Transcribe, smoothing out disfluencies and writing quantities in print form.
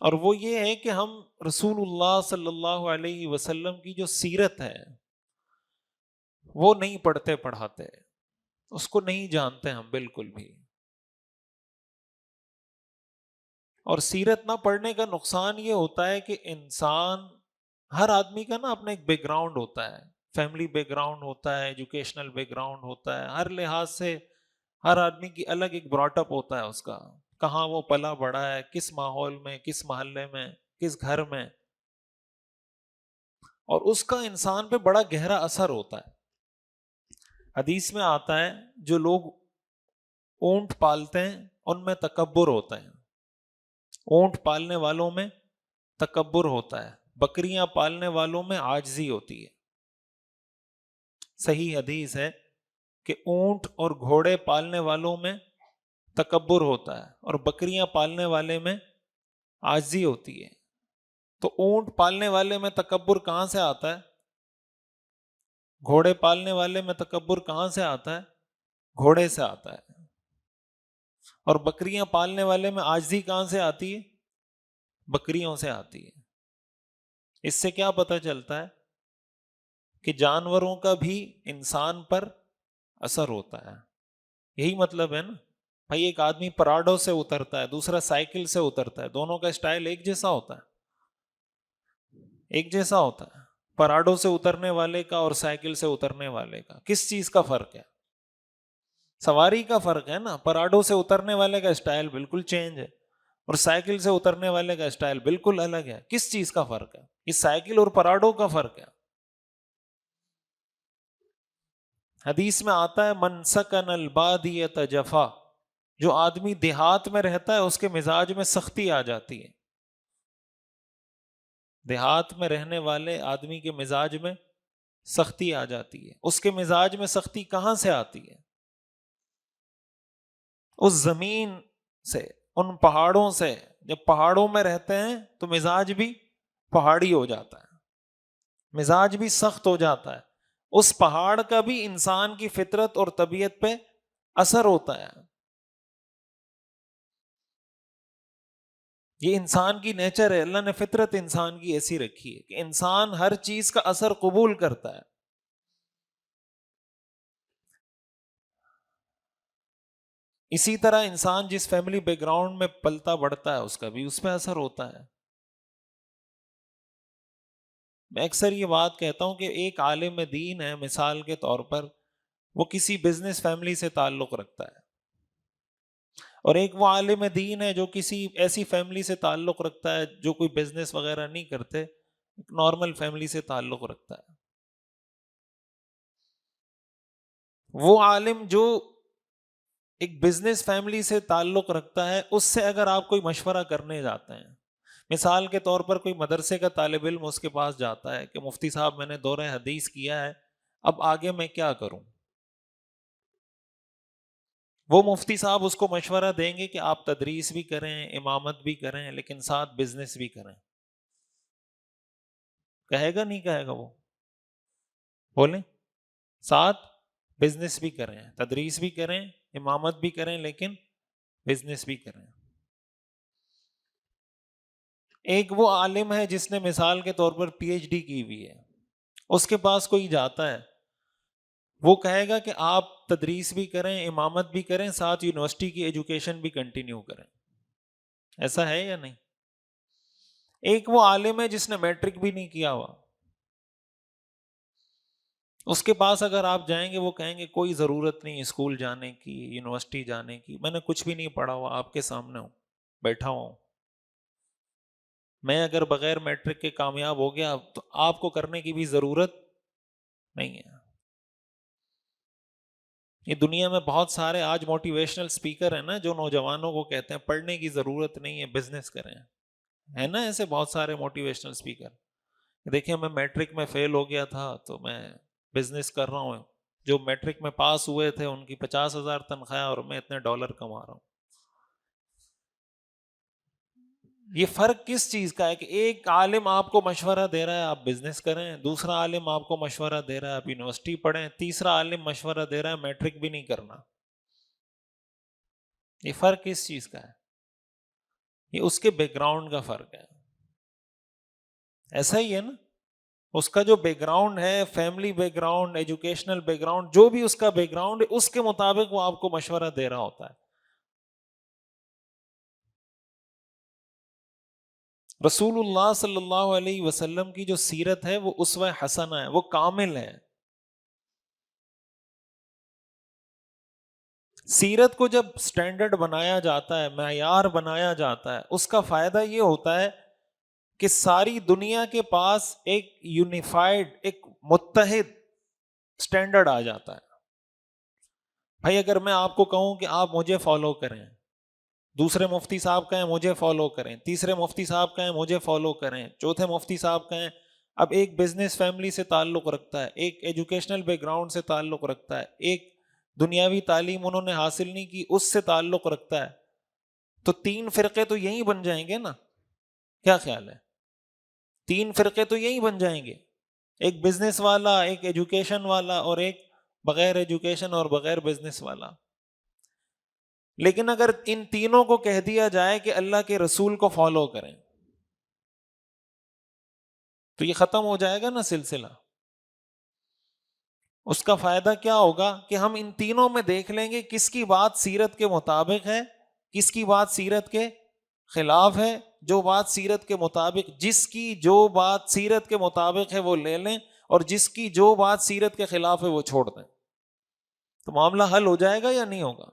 اور وہ یہ ہے کہ ہم رسول اللہ صلی اللہ علیہ وسلم کی جو سیرت ہے وہ نہیں پڑھتے پڑھاتے، اس کو نہیں جانتے ہم بالکل بھی. اور سیرت نہ پڑھنے کا نقصان یہ ہوتا ہے کہ انسان، ہر آدمی کا نا اپنا ایک بیک گراؤنڈ ہوتا ہے، فیملی بیک گراؤنڈ ہوتا ہے، ایجوکیشنل بیک گراؤنڈ ہوتا ہے، ہر لحاظ سے ہر آدمی کی الگ ایک براٹ اپ ہوتا ہے اس کا، کہاں وہ پلا بڑا ہے، کس ماحول میں، کس محلے میں، کس گھر میں، اور اس کا انسان پہ بڑا گہرا اثر ہوتا ہے. حدیث میں آتا ہے جو لوگ اونٹ پالتے ہیں ان میں تکبر ہوتا ہے، اونٹ پالنے والوں میں تکبر ہوتا ہے، بکریاں پالنے والوں میں عاجزی ہوتی ہے. صحیح حدیث ہے کہ اونٹ اور گھوڑے پالنے والوں میں تکبر ہوتا ہے اور بکریاں پالنے والے میں عاجزی ہوتی ہے. تو اونٹ پالنے والے میں تکبر کہاں سے آتا ہے؟ گھوڑے پالنے والے میں تکبر کہاں سے آتا ہے؟ گھوڑے سے آتا ہے. اور بکریاں پالنے والے میں عاجزی کہاں سے آتی ہے؟ بکریوں سے آتی ہے. اس سے کیا پتہ چلتا ہے کہ جانوروں کا بھی انسان پر اثر ہوتا ہے. یہی مطلب ہے نا بھائی، ایک آدمی پراڈو سے اترتا ہے، دوسرا سائیکل سے اترتا ہے، دونوں کا سٹائل ایک جیسا ہوتا ہے؟ ایک جیسا ہوتا ہے. پراڈو سے اترنے والے کا اور سائیکل سے اترنے والے کا کس چیز کا فرق ہے؟ سواری کا فرق ہے نا. پراڈو سے اترنے والے کا سٹائل بالکل چینج ہے اور سائیکل سے اترنے والے کا سٹائل بالکل الگ ہے. کس چیز کا فرق ہے؟ اس سائیکل اور پراڈو کا فرق ہے. حدیث میں آتا ہے من سکن البادیۃ جفا، جو آدمی دیہات میں رہتا ہے اس کے مزاج میں سختی آ جاتی ہے. دیہات میں رہنے والے آدمی کے مزاج میں سختی آ جاتی ہے. اس کے مزاج میں سختی کہاں سے آتی ہے؟ اس زمین سے، ان پہاڑوں سے. جب پہاڑوں میں رہتے ہیں تو مزاج بھی پہاڑی ہو جاتا ہے، مزاج بھی سخت ہو جاتا ہے. اس پہاڑ کا بھی انسان کی فطرت اور طبیعت پہ اثر ہوتا ہے. یہ انسان کی نیچر ہے، اللہ نے فطرت انسان کی ایسی رکھی ہے کہ انسان ہر چیز کا اثر قبول کرتا ہے. اسی طرح انسان جس فیملی بیک گراؤنڈ میں پلتا بڑھتا ہے اس کا بھی اس پہ اثر ہوتا ہے. میں اکثر یہ بات کہتا ہوں کہ ایک عالم دین ہے مثال کے طور پر، وہ کسی بزنس فیملی سے تعلق رکھتا ہے، اور ایک وہ عالم دین ہے جو کسی ایسی فیملی سے تعلق رکھتا ہے جو کوئی بزنس وغیرہ نہیں کرتے، ایک نارمل فیملی سے تعلق رکھتا ہے. وہ عالم جو ایک بزنس فیملی سے تعلق رکھتا ہے، اس سے اگر آپ کوئی مشورہ کرنے جاتے ہیں، مثال کے طور پر کوئی مدرسے کا طالب علم اس کے پاس جاتا ہے کہ مفتی صاحب میں نے دورہ حدیث کیا ہے، اب آگے میں کیا کروں؟ وہ مفتی صاحب اس کو مشورہ دیں گے کہ آپ تدریس بھی کریں، امامت بھی کریں، لیکن ساتھ بزنس بھی کریں. کہے گا نہیں کہے گا؟ وہ بولیں، ساتھ بزنس بھی کریں، تدریس بھی کریں، امامت بھی کریں، لیکن بزنس بھی کریں. ایک وہ عالم ہے جس نے مثال کے طور پر پی ایچ ڈی کی ہوئی ہے، اس کے پاس کوئی جاتا ہے، وہ کہے گا کہ آپ تدریس بھی کریں، امامت بھی کریں، ساتھ یونیورسٹی کی ایجوکیشن بھی کنٹینیو کریں. ایسا ہے یا نہیں؟ ایک وہ عالم ہے جس نے میٹرک بھی نہیں کیا ہوا، اس کے پاس اگر آپ جائیں گے وہ کہیں گے کوئی ضرورت نہیں اسکول جانے کی، یونیورسٹی جانے کی، میں نے کچھ بھی نہیں پڑھا ہوا، آپ کے سامنے ہوں، بیٹھا ہوں. میں اگر بغیر میٹرک کے کامیاب ہو گیا تو آپ کو کرنے کی بھی ضرورت نہیں ہے. یہ دنیا میں بہت سارے آج موٹیویشنل سپیکر ہیں نا جو نوجوانوں کو کہتے ہیں پڑھنے کی ضرورت نہیں ہے، بزنس کریں. ہے نا ایسے بہت سارے موٹیویشنل سپیکر. دیکھیں میں میٹرک میں فیل ہو گیا تھا تو میں بزنس کر رہا ہوں، جو میٹرک میں پاس ہوئے تھے ان کی 50,000 تنخواہ اور میں اتنے ڈالر کما رہا ہوں. یہ فرق کس چیز کا ہے کہ ایک عالم آپ کو مشورہ دے رہا ہے آپ بزنس کریں، دوسرا عالم آپ کو مشورہ دے رہا ہے آپ یونیورسٹی پڑھیں، تیسرا عالم مشورہ دے رہا ہے میٹرک بھی نہیں کرنا. یہ فرق کس چیز کا ہے؟ یہ اس کے بیک گراؤنڈ کا فرق ہے. ایسا ہی ہے نا, اس کا جو بیک گراؤنڈ ہے, family back ground, educational back ground, جو بھی اس کا بیک گراؤنڈ ہے, اس کے مطابق وہ آپ کو مشورہ دے رہا ہوتا ہے. رسول اللہ صلی اللہ علیہ وسلم کی جو سیرت ہے وہ اسوہ حسنہ ہے, وہ کامل ہے. سیرت کو جب سٹینڈرڈ بنایا جاتا ہے, معیار بنایا جاتا ہے, اس کا فائدہ یہ ہوتا ہے کہ ساری دنیا کے پاس ایک یونیفائڈ, ایک متحد سٹینڈرڈ آ جاتا ہے. بھائی اگر میں آپ کو کہوں کہ آپ مجھے فالو کریں, دوسرے مفتی صاحب کہیں مجھے فالو کریں, تیسرے مفتی صاحب کہیں مجھے فالو کریں, چوتھے مفتی صاحب کہیں, اب ایک بزنس فیملی سے تعلق رکھتا ہے, ایک ایجوکیشنل بیک گراؤنڈ سے تعلق رکھتا ہے, ایک دنیاوی تعلیم انہوں نے حاصل نہیں کی اس سے تعلق رکھتا ہے, تو 3 فرقے تو یہی بن جائیں گے نا. کیا خیال ہے؟ 3 فرقے تو یہی بن جائیں گے, ایک بزنس والا, ایک ایجوکیشن والا, اور ایک بغیر ایجوکیشن اور بغیر بزنس والا. لیکن اگر ان تینوں کو کہہ دیا جائے کہ اللہ کے رسول کو فالو کریں, تو یہ ختم ہو جائے گا نا سلسلہ. اس کا فائدہ کیا ہوگا کہ ہم ان تینوں میں دیکھ لیں گے کس کی بات سیرت کے مطابق ہے, کس کی بات سیرت کے خلاف ہے. جو بات سیرت کے مطابق, جس کی جو بات سیرت کے مطابق ہے وہ لے لیں, اور جس کی جو بات سیرت کے خلاف ہے وہ چھوڑ دیں. تو معاملہ حل ہو جائے گا یا نہیں ہوگا؟